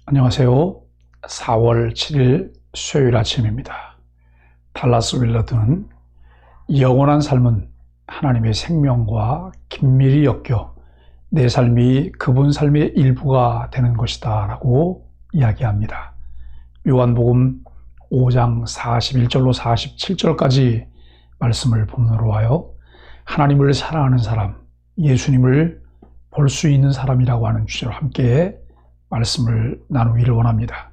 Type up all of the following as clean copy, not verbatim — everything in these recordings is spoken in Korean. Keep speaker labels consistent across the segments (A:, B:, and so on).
A: 안녕하세요. 4월 7일 수요일 아침입니다. 달라스 윌러드는 영원한 삶은 하나님의 생명과 긴밀히 엮여 내 삶이 그분 삶의 일부가 되는 것이다 라고 이야기합니다. 요한복음 5장 41절로 47절까지 말씀을 본문으로 하여 하나님을 사랑하는 사람, 예수님을 볼 수 있는 사람이라고 하는 주제로 함께 말씀을 나누기를 원합니다.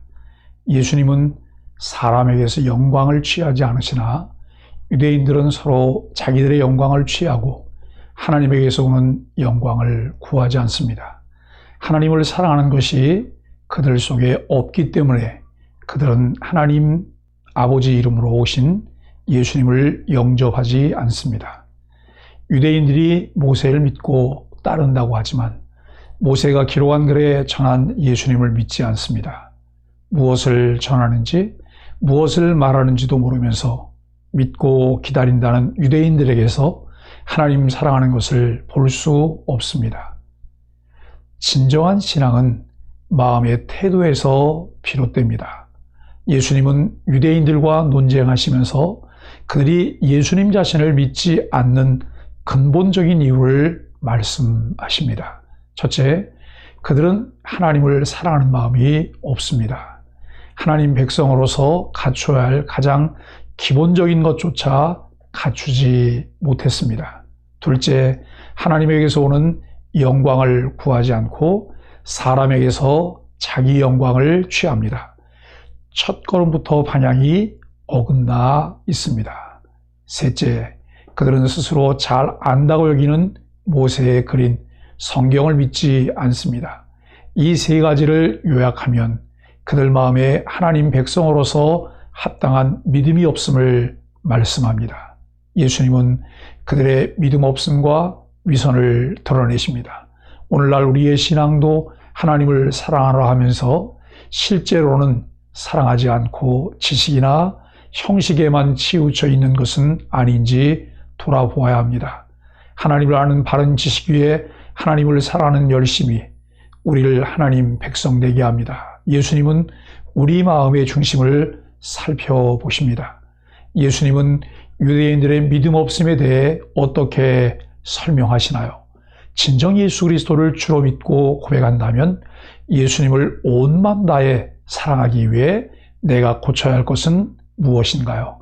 A: 예수님은 사람에게서 영광을 취하지 않으시나 유대인들은 서로 자기들의 영광을 취하고 하나님에게서 오는 영광을 구하지 않습니다. 하나님을 사랑하는 것이 그들 속에 없기 때문에 그들은 하나님 아버지 이름으로 오신 예수님을 영접하지 않습니다. 유대인들이 모세를 믿고 따른다고 하지만 모세가 기록한 글에 전한 예수님을 믿지 않습니다. 무엇을 전하는지 무엇을 말하는지도 모르면서 믿고 기다린다는 유대인들에게서 하나님 사랑하는 것을 볼 수 없습니다. 진정한 신앙은 마음의 태도에서 비롯됩니다. 예수님은 유대인들과 논쟁하시면서 그들이 예수님 자신을 믿지 않는 근본적인 이유를 말씀하십니다. 첫째, 그들은 하나님을 사랑하는 마음이 없습니다. 하나님 백성으로서 갖춰야 할 가장 기본적인 것조차 갖추지 못했습니다. 둘째, 하나님에게서 오는 영광을 구하지 않고 사람에게서 자기 영광을 취합니다. 첫 걸음부터 방향이 어긋나 있습니다. 셋째, 그들은 스스로 잘 안다고 여기는 모세의 그린 성경을 믿지 않습니다. 이 세 가지를 요약하면 그들 마음에 하나님 백성으로서 합당한 믿음이 없음을 말씀합니다. 예수님은 그들의 믿음 없음과 위선을 드러내십니다. 오늘날 우리의 신앙도 하나님을 사랑하라 하면서 실제로는 사랑하지 않고 지식이나 형식에만 치우쳐 있는 것은 아닌지 돌아보아야 합니다. 하나님을 아는 바른 지식 위에 하나님을 사랑하는 열심이 우리를 하나님 백성 되게 합니다. 예수님은 우리 마음의 중심을 살펴보십니다. 예수님은 유대인들의 믿음 없음에 대해 어떻게 설명하시나요? 진정 예수 그리스도를 주로 믿고 고백한다면 예수님을 온 마음 다해 사랑하기 위해 내가 고쳐야 할 것은 무엇인가요?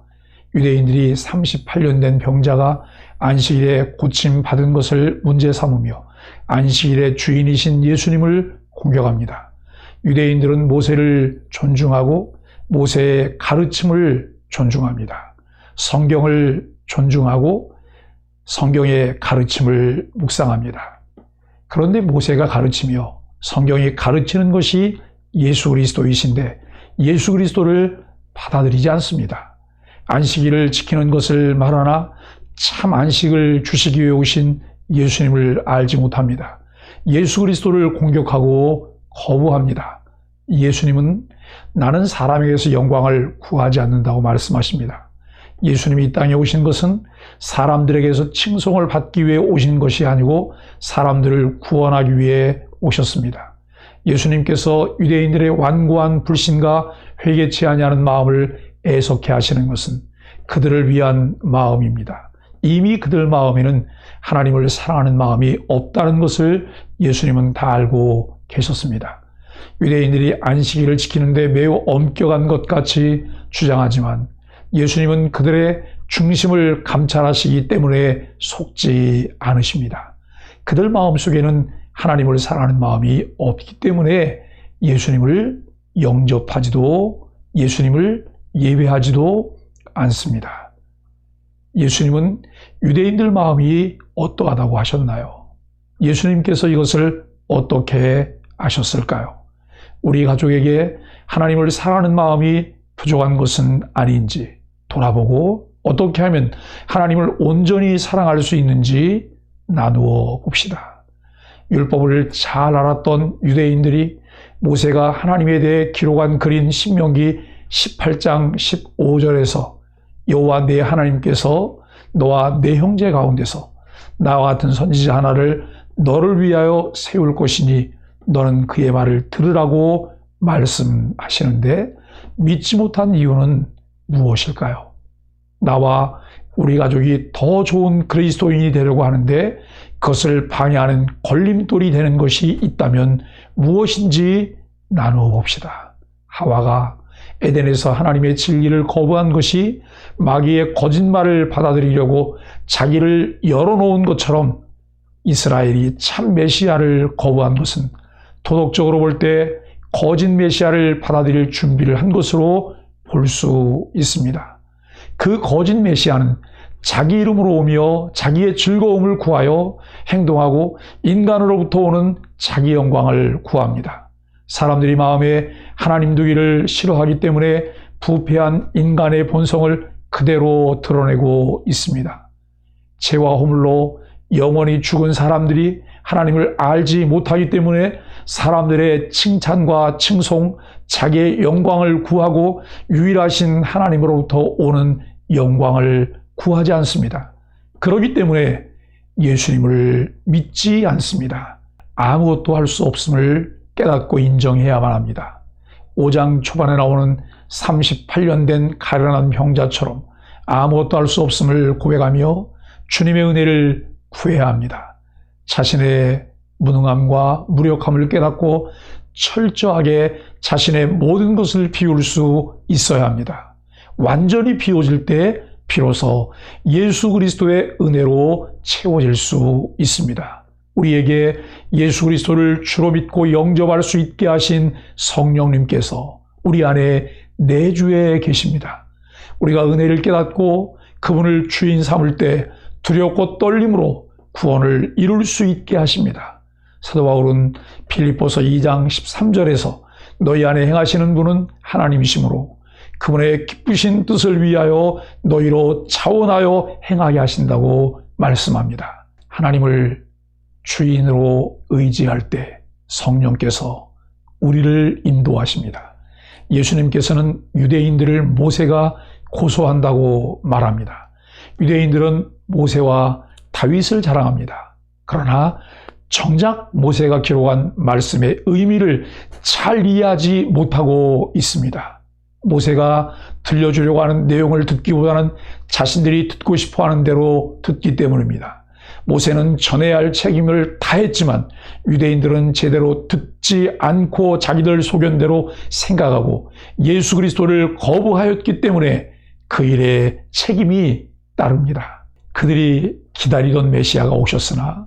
A: 유대인들이 38년 된 병자가 안식일에 고침받은 것을 문제 삼으며 안식일의 주인이신 예수님을 공격합니다. 유대인들은 모세를 존중하고 모세의 가르침을 존중합니다. 성경을 존중하고 성경의 가르침을 묵상합니다. 그런데 모세가 가르치며 성경이 가르치는 것이 예수 그리스도이신데 예수 그리스도를 받아들이지 않습니다. 안식일을 지키는 것을 말하나 참 안식을 주시기 위해 오신 예수님을 알지 못합니다. 예수 그리스도를 공격하고 거부합니다. 예수님은 나는 사람에게서 영광을 구하지 않는다고 말씀하십니다. 예수님이 이 땅에 오신 것은 사람들에게서 칭송을 받기 위해 오신 것이 아니고 사람들을 구원하기 위해 오셨습니다. 예수님께서 유대인들의 완고한 불신과 회개치 아니하는 마음을 애석해 하시는 것은 그들을 위한 마음입니다. 이미 그들 마음에는 하나님을 사랑하는 마음이 없다는 것을 예수님은 다 알고 계셨습니다. 유대인들이 안식일을 지키는데 매우 엄격한 것 같이 주장하지만 예수님은 그들의 중심을 감찰하시기 때문에 속지 않으십니다. 그들 마음속에는 하나님을 사랑하는 마음이 없기 때문에 예수님을 영접하지도 예수님을 예배하지도 않습니다. 예수님은 유대인들 마음이 어떠하다고 하셨나요? 예수님께서 이것을 어떻게 아셨을까요? 우리 가족에게 하나님을 사랑하는 마음이 부족한 것은 아닌지 돌아보고 어떻게 하면 하나님을 온전히 사랑할 수 있는지 나누어 봅시다. 율법을 잘 알았던 유대인들이 모세가 하나님에 대해 기록한 글인 신명기 18장 15절에서 여호와 네 하나님께서 너와 네 형제 가운데서 나와 같은 선지자 하나를 너를 위하여 세울 것이니 너는 그의 말을 들으라고 말씀하시는데 믿지 못한 이유는 무엇일까요? 나와 우리 가족이 더 좋은 그리스도인이 되려고 하는데 그것을 방해하는 걸림돌이 되는 것이 있다면 무엇인지 나누어 봅시다. 하와가 에덴에서 하나님의 진리를 거부한 것이 마귀의 거짓말을 받아들이려고 자기를 열어놓은 것처럼 이스라엘이 참 메시아를 거부한 것은 도덕적으로 볼 때 거짓 메시아를 받아들일 준비를 한 것으로 볼 수 있습니다. 그 거짓 메시아는 자기 이름으로 오며 자기의 즐거움을 구하여 행동하고 인간으로부터 오는 자기 영광을 구합니다. 사람들이 마음에 하나님 두기를 싫어하기 때문에 부패한 인간의 본성을 그대로 드러내고 있습니다. 죄와 허물로 영원히 죽은 사람들이 하나님을 알지 못하기 때문에 사람들의 칭찬과 칭송, 자기의 영광을 구하고 유일하신 하나님으로부터 오는 영광을 구하지 않습니다. 그렇기 때문에 예수님을 믿지 않습니다. 아무것도 할 수 없음을 깨닫고 인정해야만 합니다. 5장 초반에 나오는 38년 된 가련한 형제처럼 아무것도 할 수 없음을 고백하며 주님의 은혜를 구해야 합니다. 자신의 무능함과 무력함을 깨닫고 철저하게 자신의 모든 것을 비울 수 있어야 합니다. 완전히 비워질 때 비로소 예수 그리스도의 은혜로 채워질 수 있습니다. 우리에게 예수 그리스도를 주로 믿고 영접할 수 있게 하신 성령님께서 우리 안에 내주에 계십니다. 우리가 은혜를 깨닫고 그분을 주인 삼을 때 두렵고 떨림으로 구원을 이룰 수 있게 하십니다. 사도 바울은 빌립보서 2장 13절에서 너희 안에 행하시는 분은 하나님이시므로 그분의 기쁘신 뜻을 위하여 너희로 차원하여 행하게 하신다고 말씀합니다. 하나님을 주인으로 의지할 때 성령께서 우리를 인도하십니다. 예수님께서는 유대인들을 모세가 고소한다고 말합니다. 유대인들은 모세와 다윗을 자랑합니다. 그러나 정작 모세가 기록한 말씀의 의미를 잘 이해하지 못하고 있습니다. 모세가 들려주려고 하는 내용을 듣기보다는 자신들이 듣고 싶어하는 대로 듣기 때문입니다. 모세는 전해야 할 책임을 다했지만 유대인들은 제대로 듣지 않고 자기들 소견대로 생각하고 예수 그리스도를 거부하였기 때문에 그 일에 책임이 따릅니다. 그들이 기다리던 메시아가 오셨으나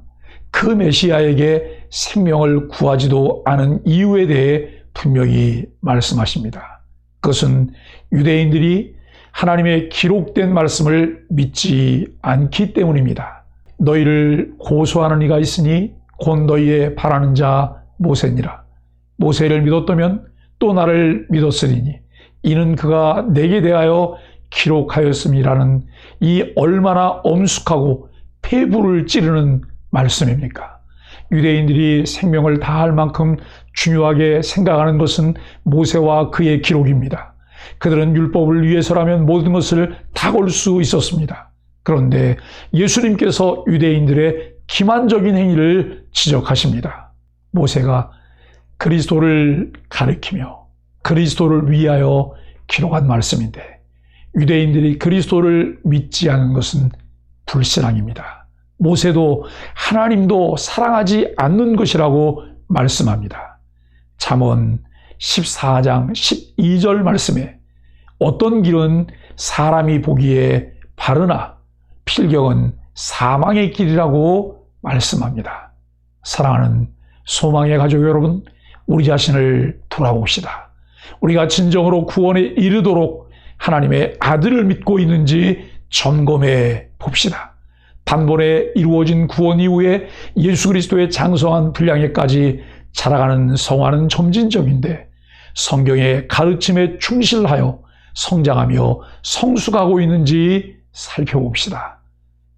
A: 그 메시아에게 생명을 구하지도 않은 이유에 대해 분명히 말씀하십니다. 그것은 유대인들이 하나님의 기록된 말씀을 믿지 않기 때문입니다. 너희를 고소하는 이가 있으니 곧 너희의 바라는 자 모세니라. 모세를 믿었다면 또 나를 믿었으리니 이는 그가 내게 대하여 기록하였음이라는 이 얼마나 엄숙하고 폐부를 찌르는 말씀입니까? 유대인들이 생명을 다할 만큼 중요하게 생각하는 것은 모세와 그의 기록입니다. 그들은 율법을 위해서라면 모든 것을 다 걸 수 있었습니다. 그런데 예수님께서 유대인들의 기만적인 행위를 지적하십니다. 모세가 그리스도를 가리키며 그리스도를 위하여 기록한 말씀인데 유대인들이 그리스도를 믿지 않은 것은 불신앙입니다. 모세도 하나님도 사랑하지 않는 것이라고 말씀합니다. 잠언 14장 12절 말씀에 어떤 길은 사람이 보기에 바르나 필경은 사망의 길이라고 말씀합니다. 사랑하는 소망의 가족 여러분, 우리 자신을 돌아봅시다. 우리가 진정으로 구원에 이르도록 하나님의 아들을 믿고 있는지 점검해 봅시다. 단번에 이루어진 구원 이후에 예수 그리스도의 장성한 분량에까지 자라가는 성화는 점진적인데 성경의 가르침에 충실하여 성장하며 성숙하고 있는지 살펴봅시다.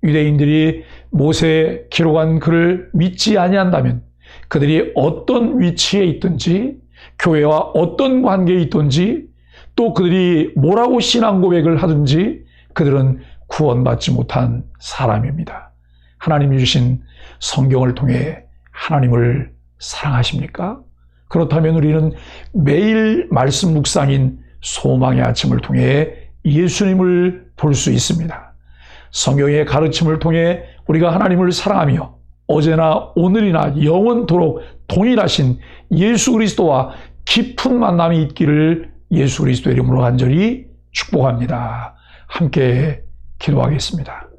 A: 유대인들이 모세에 기록한 글을 믿지 아니한다면 그들이 어떤 위치에 있든지 교회와 어떤 관계에 있든지 또 그들이 뭐라고 신앙 고백을 하든지 그들은 구원받지 못한 사람입니다. 하나님이 주신 성경을 통해 하나님을 사랑하십니까? 그렇다면 우리는 매일 말씀 묵상인 소망의 아침을 통해 예수님을 볼 수 있습니다. 성경의 가르침을 통해 우리가 하나님을 사랑하며 어제나 오늘이나 영원토록 동일하신 예수 그리스도와 깊은 만남이 있기를 예수 그리스도의 이름으로 간절히 축복합니다. 함께 기도하겠습니다.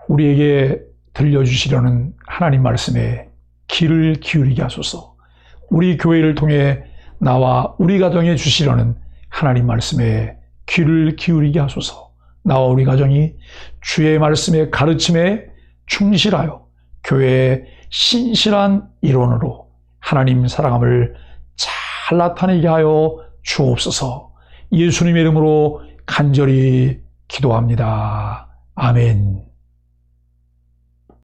A: 우리에게 들려주시려는 하나님 말씀에 귀를 기울이게 하소서. 우리 교회를 통해 나와 우리 가정에 주시려는 하나님 말씀에 귀를 기울이게 하소서. 나와 우리 가정이 주의 말씀의 가르침에 충실하여 교회의 신실한 일원으로 하나님 사랑함을 잘 나타내게 하여 주옵소서. 예수님의 이름으로 간절히 기도합니다. 아멘.